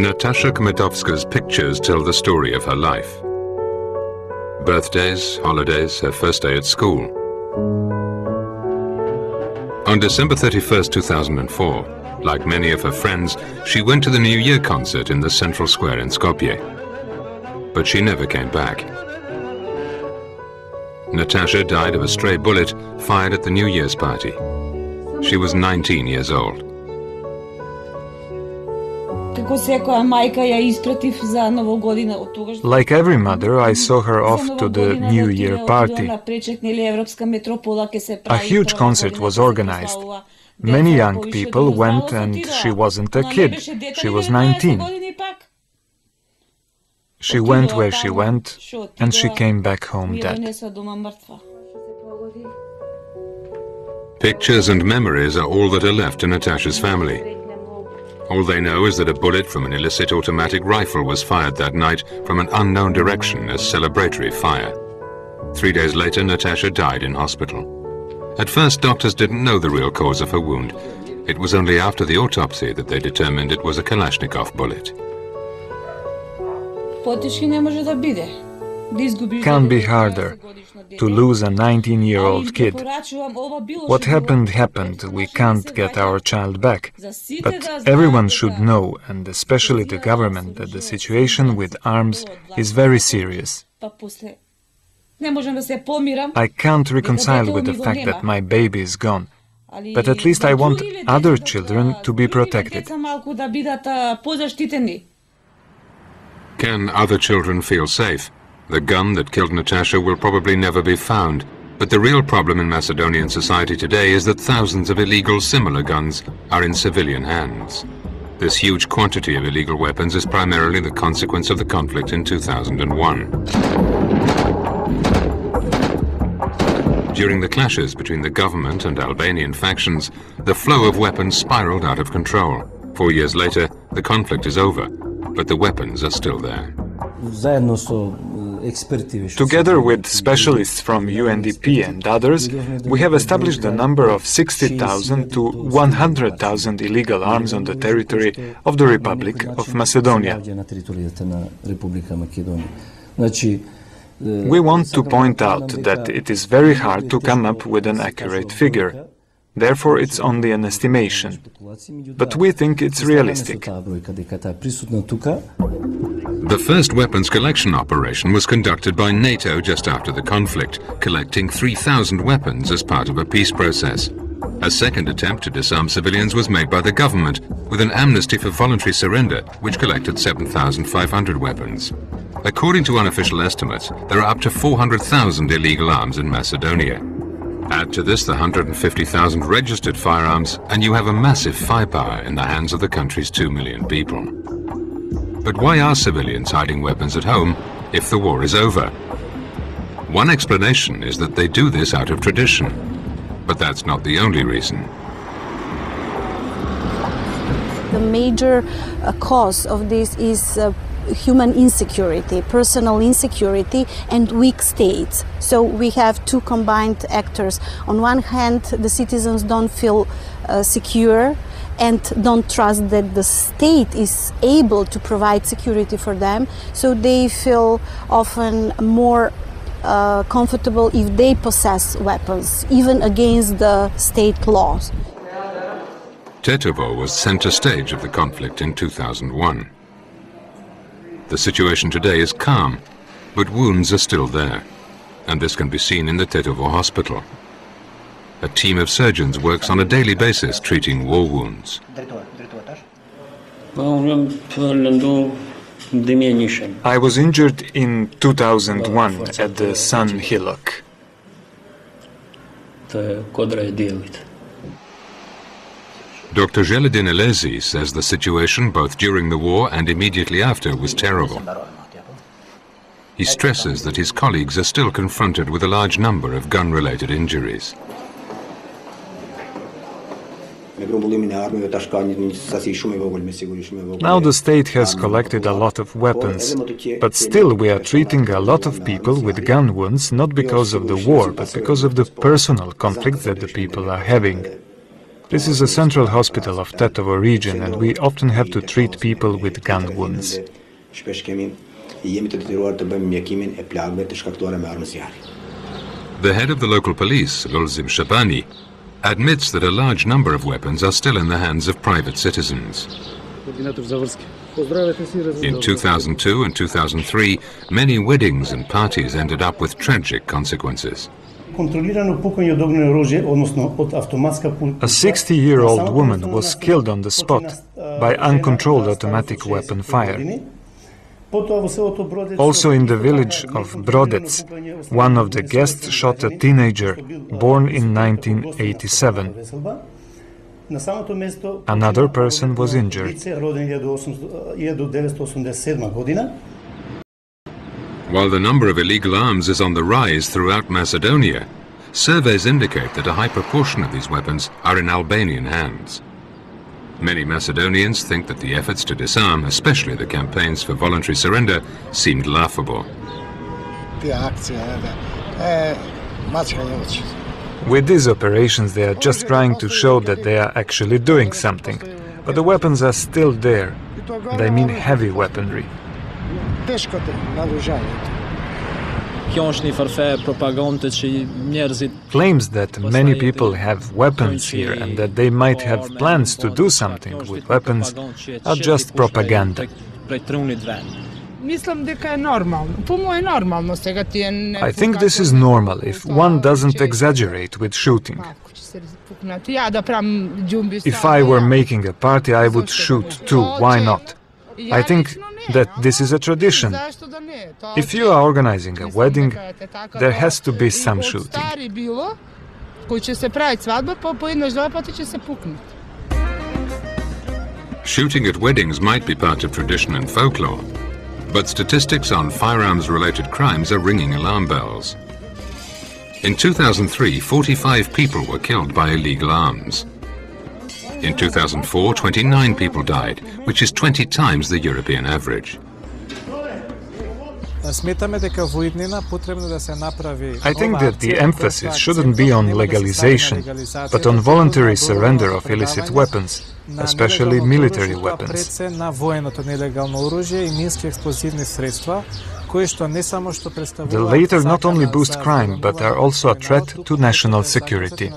Natasha Kmetovska's pictures tell the story of her life. Birthdays, holidays, her first day at school. On December 31st, 2004, like many of her friends, she went to the New Year concert in the central square in Skopje. But she never came back. Natasha died of a stray bullet fired at the New Year's party. She was 19 years old. Like every mother, I saw her off to the New Year party. A huge concert was organized. Many young people went and she wasn't a kid. She was 19. She went where she went and she came back home dead. Pictures and memories are all that are left to Natasha's family. All they know is that a bullet from an illicit automatic rifle was fired that night from an unknown direction as celebratory fire. 3 days later, Natasha died in hospital. At first, doctors didn't know the real cause of her wound. It was only after the autopsy that they determined it was a Kalashnikov bullet. Can't be harder to lose a 19-year-old kid. What happened happened, we can't get our child back. But everyone should know, and especially the government, that the situation with arms is very serious. I can't reconcile with the fact that my baby is gone, but at least I want other children to be protected. Can other children feel safe? The gun that killed Natasha will probably never be found. But the real problem in Macedonian society today is that thousands of illegal similar guns are in civilian hands. This huge quantity of illegal weapons is primarily the consequence of the conflict in 2001. During the clashes between the government and Albanian factions, the flow of weapons spiraled out of control. 4 years later, the conflict is over, but the weapons are still there. Together with specialists from UNDP and others, we have established the number of 60,000 to 100,000 illegal arms on the territory of the Republic of Macedonia. We want to point out that it is very hard to come up with an accurate figure. Therefore, it's only an estimation. But we think it's realistic. The first weapons collection operation was conducted by NATO just after the conflict, collecting 3,000 weapons as part of a peace process. A second attempt to disarm civilians was made by the government, with an amnesty for voluntary surrender, which collected 7,500 weapons. According to unofficial estimates, there are up to 400,000 illegal arms in Macedonia. Add to this the 150,000 registered firearms, and you have a massive firepower in the hands of the country's 2 million people. But why are civilians hiding weapons at home if the war is over? One explanation is that they do this out of tradition, but that's not the only reason. The major cause of this is human insecurity, personal insecurity, and weak states. So we have two combined actors. On one hand, the citizens don't feel secure and don't trust that the state is able to provide security for them, so they feel often more comfortable if they possess weapons, even against the state laws. Tetovo was center stage of the conflict in 2001. The situation today is calm, but wounds are still there, and this can be seen in the Tetovo hospital. A team of surgeons works on a daily basis treating war wounds. I was injured in 2001 at the Sun Hillock. Dr. Želedin Elezi says the situation both during the war and immediately after was terrible. He stresses that his colleagues are still confronted with a large number of gun-related injuries. Now the state has collected a lot of weapons, but still we are treating a lot of people with gun wounds not because of the war, but because of the personal conflicts that the people are having. This is a central hospital of Tetovo region, and we often have to treat people with gun wounds. The head of the local police, Lulzim Shabani, admits that a large number of weapons are still in the hands of private citizens. In 2002 and 2003, many weddings and parties ended up with tragic consequences. A 60-year-old woman was killed on the spot by uncontrolled automatic weapon fire. Also in the village of Brodec, one of the guests shot a teenager born in 1987. Another person was injured. While the number of illegal arms is on the rise throughout Macedonia, surveys indicate that a high proportion of these weapons are in Albanian hands. Many Macedonians think that the efforts to disarm, especially the campaigns for voluntary surrender, seemed laughable. With these operations, they are just trying to show that they are actually doing something. But the weapons are still there. And I mean heavy weaponry. Claims that many people have weapons here and that they might have plans to do something with weapons are just propaganda. I think this is normal if one doesn't exaggerate with shooting. If I were making a party, I would shoot too. Why not? I think that this is a tradition. If you are organizing a wedding, there has to be some shooting. Shooting at weddings might be part of tradition and folklore, but statistics on firearms-related crimes are ringing alarm bells. In 2003, 45 people were killed by illegal arms. In 2004, 29 people died, which is 20 times the European average. I think that the emphasis shouldn't be on legalization, but on voluntary surrender of illicit weapons, especially military weapons. The latter not only boost crime, but are also a threat to national security.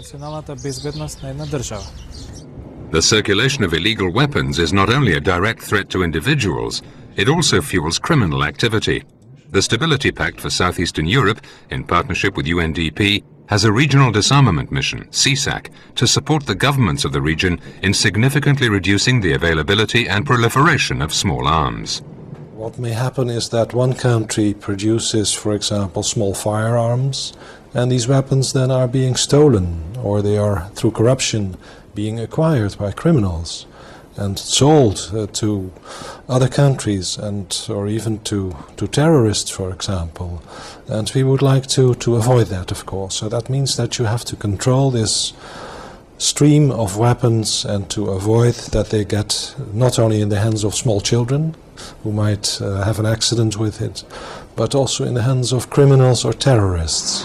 The circulation of illegal weapons is not only a direct threat to individuals, it also fuels criminal activity. The Stability Pact for Southeastern Europe, in partnership with UNDP, has a regional disarmament mission, CSAC, to support the governments of the region in significantly reducing the availability and proliferation of small arms. What may happen is that one country produces, for example, small firearms, and these weapons then are being stolen, or they are, through corruption, being acquired by criminals and sold to other countries or even to terrorists, for example. And we would like to avoid that, of course. So that means that you have to control this stream of weapons and to avoid that they get not only in the hands of small children who might have an accident with it, but also in the hands of criminals or terrorists.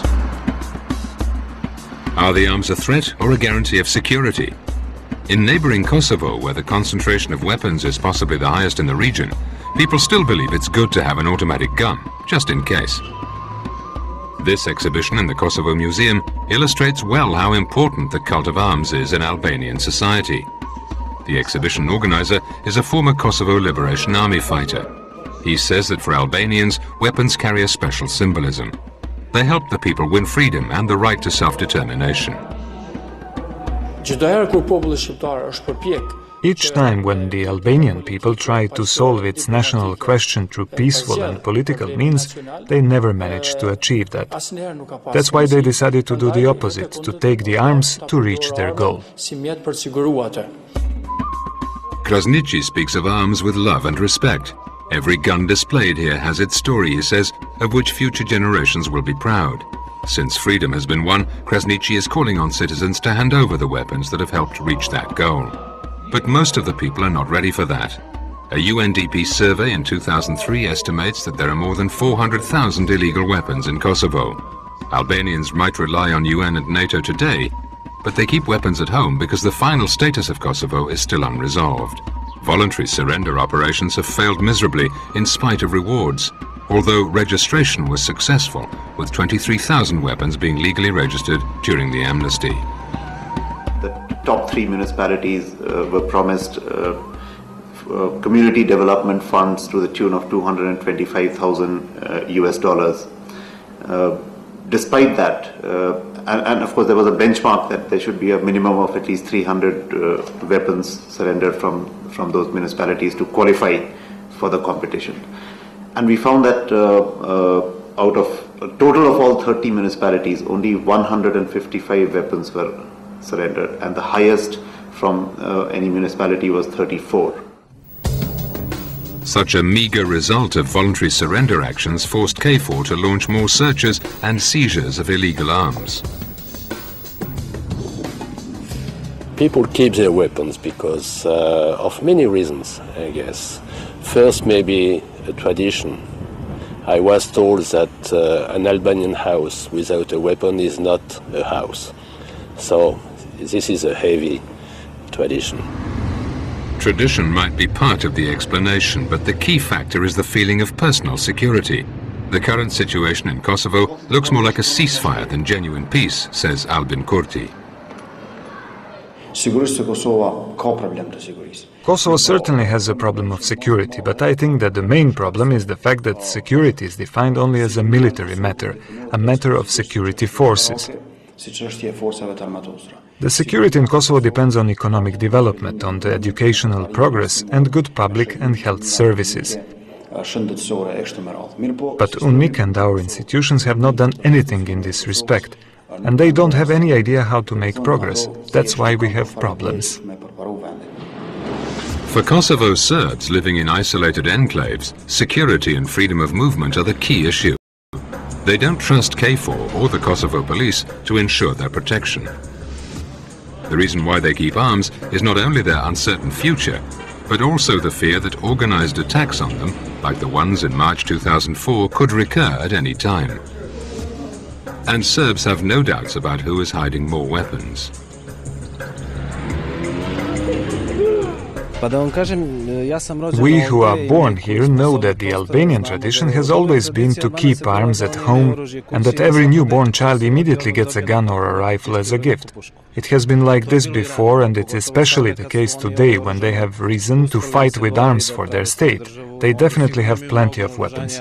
Are the arms a threat or a guarantee of security? In neighboring Kosovo, where the concentration of weapons is possibly the highest in the region, people still believe it's good to have an automatic gun, just in case. This exhibition in the Kosovo Museum illustrates well how important the cult of arms is in Albanian society. The exhibition organizer is a former Kosovo Liberation Army fighter. He says that for Albanians, weapons carry a special symbolism. They help the people win freedom and the right to self-determination. Each time when the Albanian people try to solve its national question through peaceful and political means, they never manage to achieve that. That's why they decided to do the opposite, to take the arms to reach their goal. Krasniqi speaks of arms with love and respect. Every gun displayed here has its story, he says, of which future generations will be proud. Since freedom has been won, Krasniqi is calling on citizens to hand over the weapons that have helped reach that goal. But most of the people are not ready for that. A UNDP survey in 2003 estimates that there are more than 400,000 illegal weapons in Kosovo. Albanians might rely on UN and NATO today, but they keep weapons at home because the final status of Kosovo is still unresolved. Voluntary surrender operations have failed miserably in spite of rewards, although registration was successful, with 23,000 weapons being legally registered during the amnesty. The top 3 municipalities were promised community development funds to the tune of $225,000 US. Despite that, and of course there was a benchmark that there should be a minimum of at least 300 weapons surrendered from those municipalities to qualify for the competition. And we found that out of a total of all 30 municipalities, only 155 weapons were surrendered, and the highest from any municipality was 34. Such a meagre result of voluntary surrender actions forced KFOR to launch more searches and seizures of illegal arms. People keep their weapons because of many reasons, I guess. First, maybe a tradition. I was told that an Albanian house without a weapon is not a house. So this is a heavy tradition. Tradition might be part of the explanation, but the key factor is the feeling of personal security. The current situation in Kosovo looks more like a ceasefire than genuine peace, says Albin Kurti. Kosovo certainly has a problem of security, but I think that the main problem is the fact that security is defined only as a military matter, a matter of security forces. The security in Kosovo depends on economic development, on the educational progress and good public and health services. But UNMIK and our institutions have not done anything in this respect, and they don't have any idea how to make progress. That's why we have problems. For Kosovo Serbs living in isolated enclaves, security and freedom of movement are the key issue. They don't trust KFOR or the Kosovo police to ensure their protection. The reason why they keep arms is not only their uncertain future, but also the fear that organized attacks on them, like the ones in March 2004, could recur at any time. And Serbs have no doubts about who is hiding more weapons. We who are born here know that the Albanian tradition has always been to keep arms at home and that every newborn child immediately gets a gun or a rifle as a gift. It has been like this before, and it's especially the case today when they have reason to fight with arms for their state. They definitely have plenty of weapons.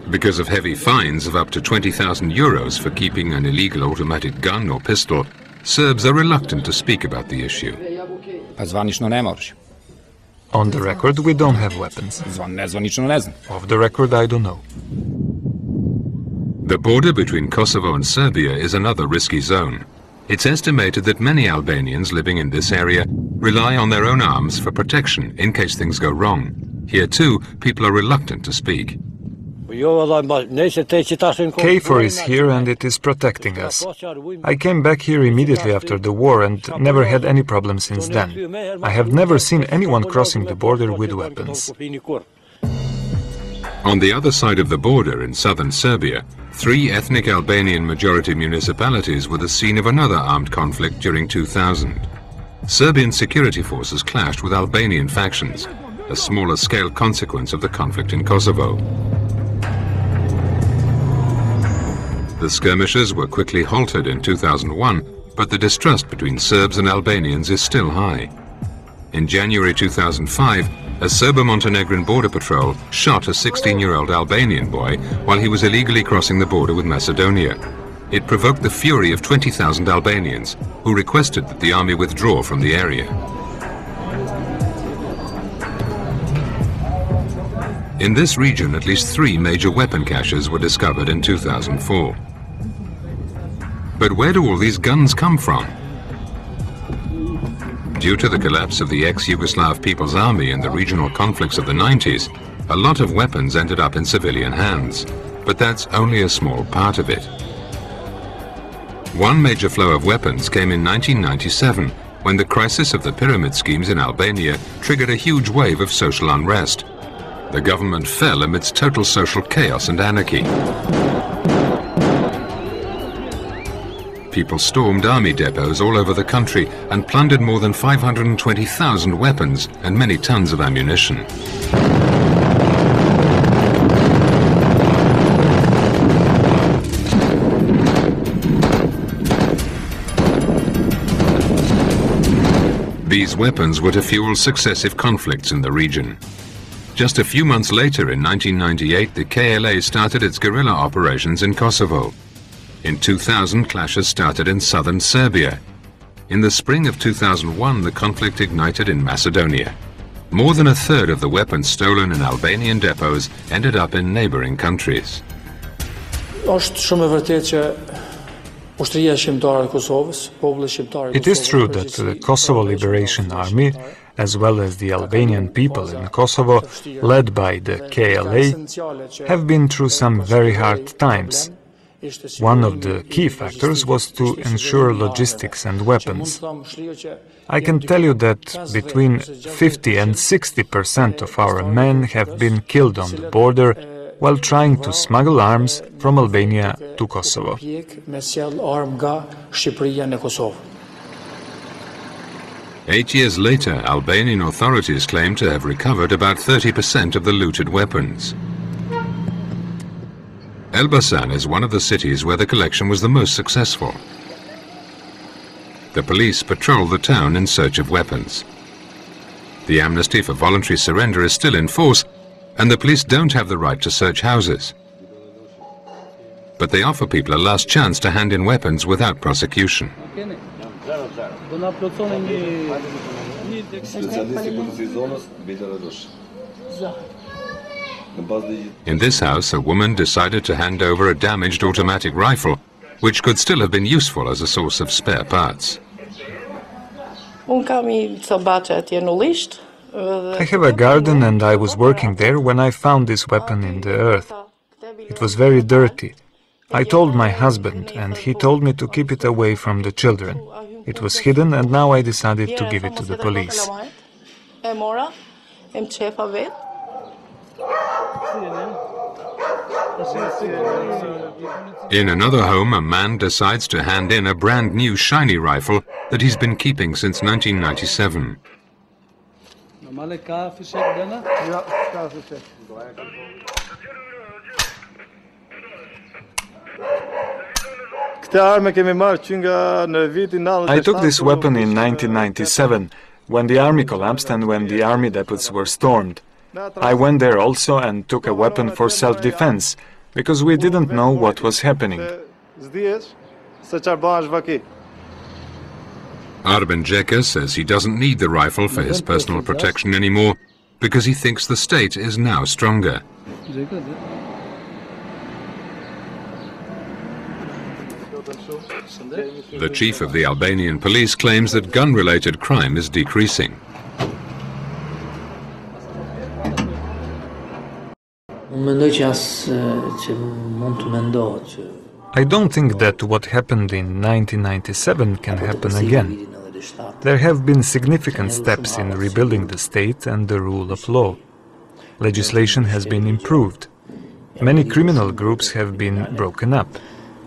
Because of heavy fines of up to 20,000 euros for keeping an illegal automatic gun or pistol, Serbs are reluctant to speak about the issue. On the record, we don't have weapons. Off the record, I don't know. The border between Kosovo and Serbia is another risky zone. It's estimated that many Albanians living in this area rely on their own arms for protection in case things go wrong. Here too, people are reluctant to speak. KFOR is here and it is protecting us. I came back here immediately after the war and never had any problem since then. I have never seen anyone crossing the border with weapons. On the other side of the border in southern Serbia, 3 ethnic Albanian majority municipalities were the scene of another armed conflict during 2000. Serbian security forces clashed with Albanian factions, a smaller scale consequence of the conflict in Kosovo. The skirmishes were quickly halted in 2001, but the distrust between Serbs and Albanians is still high. In January 2005, a Serbo-Montenegrin border patrol shot a 16-year-old Albanian boy while he was illegally crossing the border with Macedonia. It provoked the fury of 20,000 Albanians, who requested that the army withdraw from the area. In this region, at least 3 major weapon caches were discovered in 2004. But where do all these guns come from? Due to the collapse of the ex-Yugoslav People's Army and the regional conflicts of the 90s, a lot of weapons ended up in civilian hands. But that's only a small part of it. One major flow of weapons came in 1997, when the crisis of the pyramid schemes in Albania triggered a huge wave of social unrest. The government fell amidst total social chaos and anarchy. People stormed army depots all over the country and plundered more than 520,000 weapons and many tons of ammunition. These weapons were to fuel successive conflicts in the region. Just a few months later, in 1998, the KLA started its guerrilla operations in Kosovo. In 2000, clashes started in southern Serbia. In the spring of 2001, the conflict ignited in Macedonia. More than a third of the weapons stolen in Albanian depots ended up in neighboring countries. It is true that the Kosovo Liberation Army, as well as the Albanian people in Kosovo, led by the KLA, have been through some very hard times. One of the key factors was to ensure logistics and weapons. I can tell you that between 50 and 60% of our men have been killed on the border while trying to smuggle arms from Albania to Kosovo. 8 years later, Albanian authorities claim to have recovered about 30% of the looted weapons. Elbasan is one of the cities where the collection was the most successful. The police patrol the town in search of weapons. The amnesty for voluntary surrender is still in force, and the police don't have the right to search houses. But they offer people a last chance to hand in weapons without prosecution. In this house, a woman decided to hand over a damaged automatic rifle, which could still have been useful as a source of spare parts. I have a garden and I was working there when I found this weapon in the earth. It was very dirty. I told my husband and he told me to keep it away from the children. It was hidden and now I decided to give it to the police. In another home, a man decides to hand in a brand new shiny rifle that he's been keeping since 1997. I took this weapon in 1997, when the army collapsed and when the army depots were stormed. I went there also and took a weapon for self-defense, because we didn't know what was happening. Arben Jeka says he doesn't need the rifle for his personal protection anymore, because he thinks the state is now stronger. The chief of the Albanian police claims that gun-related crime is decreasing. I don't think that what happened in 1997 can happen again. There have been significant steps in rebuilding the state and the rule of law. Legislation has been improved. Many criminal groups have been broken up.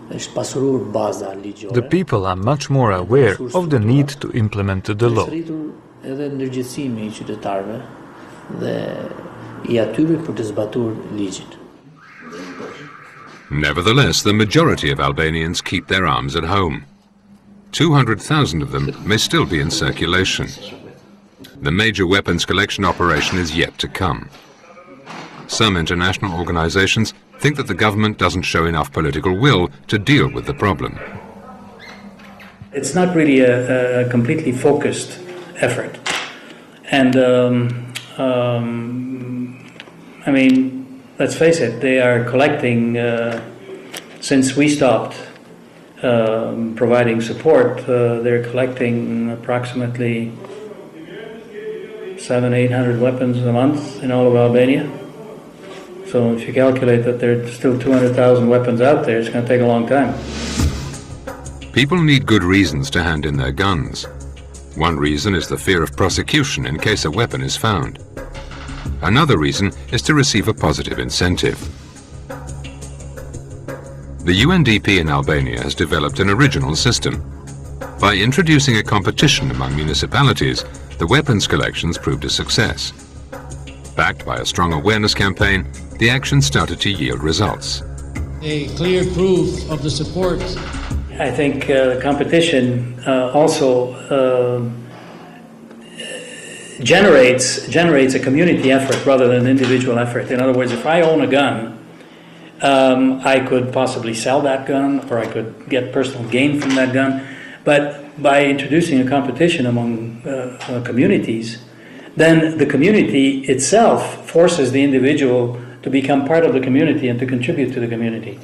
The people are much more aware of the need to implement the law. Nevertheless, the majority of Albanians keep their arms at home. 200,000 of them may still be in circulation. The major weapons collection operation is yet to come. Some international organizations think that the government doesn't show enough political will to deal with the problem. It's not really a completely focused effort. And I mean, let's face it, they are collecting, since we stopped providing support, they're collecting approximately 700-800 weapons a month in all of Albania. So if you calculate that there are still 200,000 weapons out there, it's going to take a long time. People need good reasons to hand in their guns. One reason is the fear of prosecution in case a weapon is found. Another reason is to receive a positive incentive. The UNDP in Albania has developed an original system. By introducing a competition among municipalities, the weapons collections proved a success. Backed by a strong awareness campaign, the action started to yield results. A clear proof of the support. I think the competition also generates a community effort rather than an individual effort. In other words, if I own a gun, I could possibly sell that gun, or I could get personal gain from that gun. But by introducing a competition among communities, then the community itself forces the individual to become part of the community and to contribute to the community.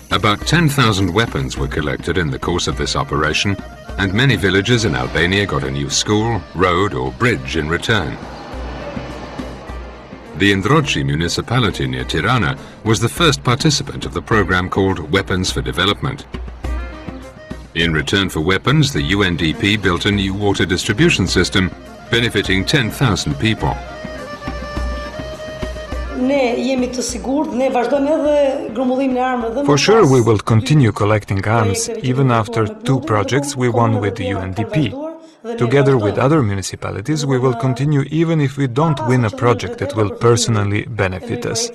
About 10,000 weapons were collected in the course of this operation, and many villages in Albania got a new school, road or bridge in return. The Ndroqit municipality near Tirana was the first participant of the program called Weapons for Development. In return for weapons, the UNDP built a new water distribution system benefiting 10,000 people. For sure we will continue collecting arms even after 2 projects we won with the UNDP. Together with other municipalities we will continue even if we don't win a project that will personally benefit us.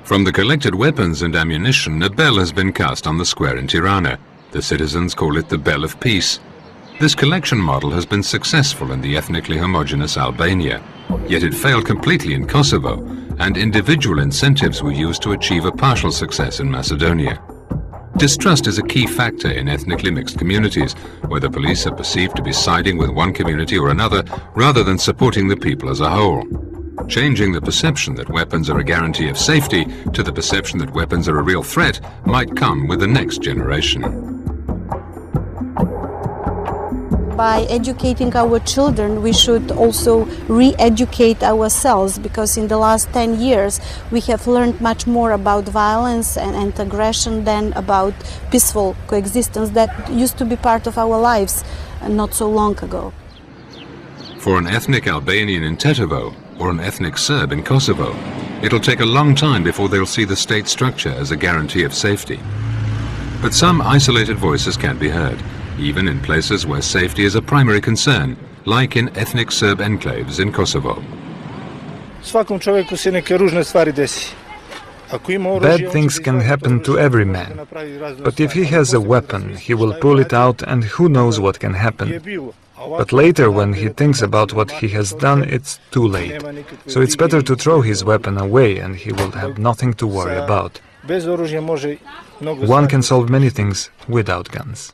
From the collected weapons and ammunition, a bell has been cast on the square in Tirana. The citizens call it the Bell of Peace. This collection model has been successful in the ethnically homogeneous Albania, yet it failed completely in Kosovo, and individual incentives were used to achieve a partial success in Macedonia. Distrust is a key factor in ethnically mixed communities, where the police are perceived to be siding with one community or another rather than supporting the people as a whole. Changing the perception that weapons are a guarantee of safety to the perception that weapons are a real threat might come with the next generation. By educating our children, we should also re-educate ourselves, because in the last 10 years we have learned much more about violence and aggression than about peaceful coexistence that used to be part of our lives not so long ago. For an ethnic Albanian in Tetovo or an ethnic Serb in Kosovo, it'll take a long time before they'll see the state structure as a guarantee of safety. But some isolated voices can be heard, even in places where safety is a primary concern, like in ethnic Serb enclaves in Kosovo. Bad things can happen to every man, but if he has a weapon, he will pull it out and who knows what can happen. But later, when he thinks about what he has done, it's too late. So it's better to throw his weapon away and he will have nothing to worry about. One can solve many things without guns.